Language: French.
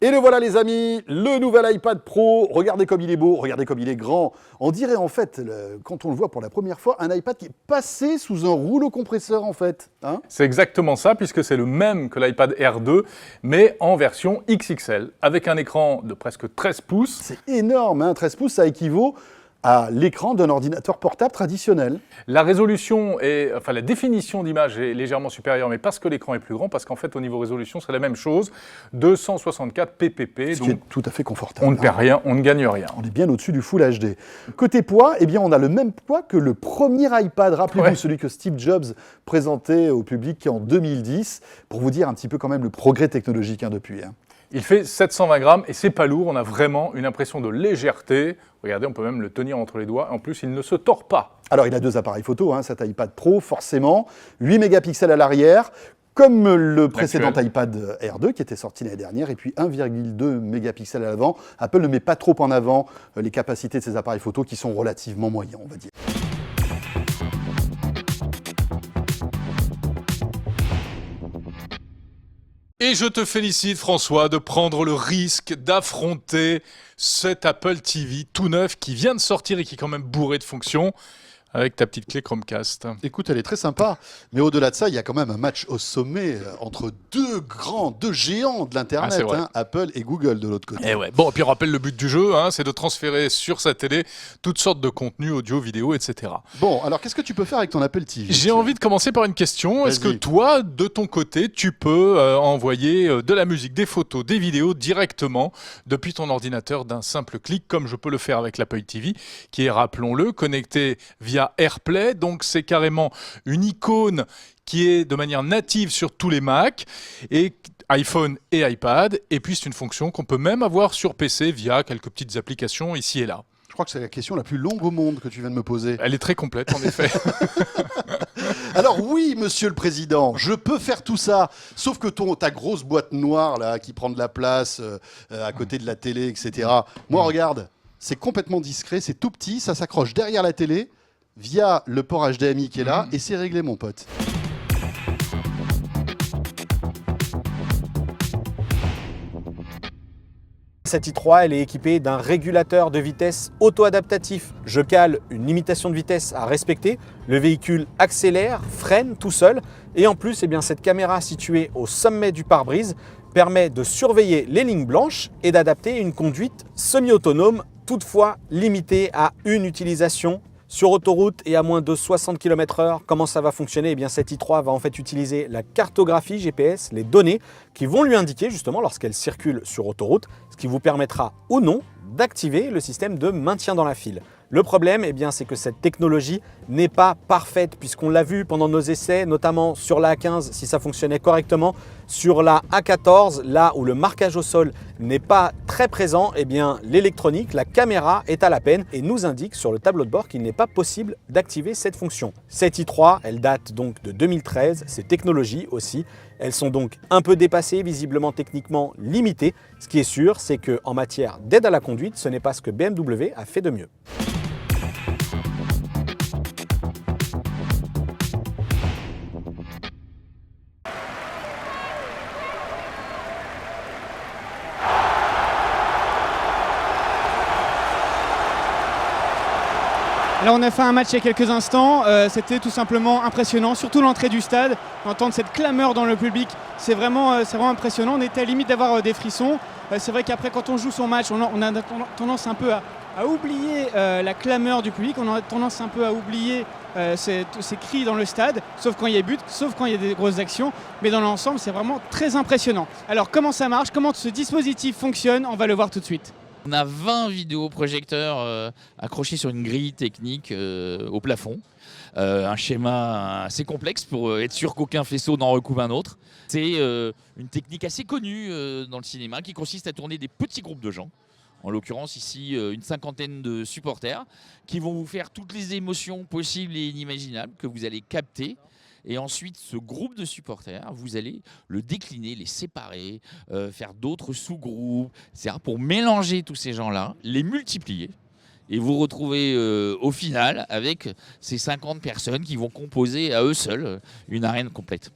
Et le voilà les amis, le nouvel iPad Pro. Regardez comme il est beau, regardez comme il est grand. On dirait en fait, quand on le voit pour la première fois, un iPad qui est passé sous un rouleau compresseur en fait. Hein, c'est exactement ça, puisque c'est le même que l'iPad Air 2, mais en version XXL, avec un écran de presque 13 pouces. c'est énorme, hein, 13 pouces, ça équivaut à l'écran d'un ordinateur portable traditionnel. La résolution, la définition d'image est légèrement supérieure, mais parce que l'écran est plus grand, parce qu'en fait, au niveau résolution, c'est la même chose, 264 ppp. Ce qui est tout à fait confortable. On ne perd rien, on ne gagne rien. On est bien au-dessus du Full HD. Côté poids, eh bien, on a le même poids que le premier iPad. Rappelez-vous, celui que Steve Jobs présentait au public en 2010, pour vous dire un petit peu quand même le progrès technologique depuis. Il fait 720 grammes et c'est pas lourd, on a vraiment une impression de légèreté. Regardez, on peut même le tenir entre les doigts. En plus, il ne se tord pas. Alors, il a 2 appareils photo, cet iPad Pro, forcément. 8 mégapixels à l'arrière, comme le précédent iPad Air 2 qui était sorti l'année dernière, et puis 1,2 mégapixels à l'avant. Apple ne met pas trop en avant les capacités de ces appareils photo qui sont relativement moyens, on va dire. Et je te félicite François de prendre le risque d'affronter cet Apple TV tout neuf qui vient de sortir et qui est quand même bourré de fonctions avec ta petite clé Chromecast. Écoute, elle est très sympa, mais au-delà de ça, il y a quand même un match au sommet entre deux géants de l'Internet, Apple et Google de l'autre côté. Et Bon, et puis on rappelle le but du jeu, c'est de transférer sur sa télé toutes sortes de contenus audio, vidéo, etc. Bon, alors qu'est-ce que tu peux faire avec ton Apple TV ? J'ai envie de commencer par une question. Est-ce que toi, de ton côté, tu peux envoyer de la musique, des photos, des vidéos directement depuis ton ordinateur d'un simple clic, comme je peux le faire avec l'Apple TV, qui est, rappelons-le, connecté via AirPlay, donc c'est carrément une icône qui est de manière native sur tous les Mac, et iPhone et iPad, et puis c'est une fonction qu'on peut même avoir sur PC via quelques petites applications ici et là. Je crois que c'est la question la plus longue au monde que tu viens de me poser. Elle est très complète en effet. Alors oui, monsieur le président, je peux faire tout ça, sauf que ta grosse boîte noire là, qui prend de la place à côté de la télé, etc. Moi, regarde, c'est complètement discret, c'est tout petit, ça s'accroche derrière la télé, via le port HDMI qui est là, et c'est réglé, mon pote. Cette i3, elle est équipée d'un régulateur de vitesse auto-adaptatif. Je cale une limitation de vitesse à respecter, le véhicule accélère, freine tout seul, et en plus, cette caméra située au sommet du pare-brise permet de surveiller les lignes blanches et d'adapter une conduite semi-autonome, toutefois limitée à une utilisation. Sur autoroute et à moins de 60 km/h, comment ça va fonctionner ? Cette i3 va en fait utiliser la cartographie GPS, les données qui vont lui indiquer justement lorsqu'elle circule sur autoroute, ce qui vous permettra ou non d'activer le système de maintien dans la file. Le problème, c'est que cette technologie n'est pas parfaite puisqu'on l'a vu pendant nos essais, notamment sur la A15 si ça fonctionnait correctement. Sur la A14, là où le marquage au sol n'est pas très présent, l'électronique, la caméra est à la peine et nous indique sur le tableau de bord qu'il n'est pas possible d'activer cette fonction. Cette i3, elle date donc de 2013, ces technologies aussi, elles sont donc un peu dépassées, visiblement techniquement limitées. Ce qui est sûr, c'est qu'en matière d'aide à la conduite, ce n'est pas ce que BMW a fait de mieux. Là, on a fait un match il y a quelques instants, c'était tout simplement impressionnant, surtout l'entrée du stade, entendre cette clameur dans le public, c'est vraiment impressionnant, on était à la limite d'avoir des frissons. C'est vrai qu'après quand on joue son match, on a tendance un peu à oublier la clameur du public, on a tendance un peu à oublier ces cris dans le stade, sauf quand il y a but, sauf quand il y a des grosses actions, mais dans l'ensemble c'est vraiment très impressionnant. Alors comment ça marche, comment ce dispositif fonctionne, on va le voir tout de suite. On a 20 vidéoprojecteurs accrochés sur une grille technique au plafond. Un schéma assez complexe pour être sûr qu'aucun faisceau n'en recouvre un autre. C'est une technique assez connue dans le cinéma qui consiste à tourner des petits groupes de gens. En l'occurrence ici une cinquantaine de supporters qui vont vous faire toutes les émotions possibles et inimaginables que vous allez capter. Et ensuite, ce groupe de supporters, vous allez le décliner, les séparer, faire d'autres sous-groupes, etc. pour mélanger tous ces gens-là, les multiplier. Et vous retrouvez au final avec ces 50 personnes qui vont composer à eux seuls une arène complète.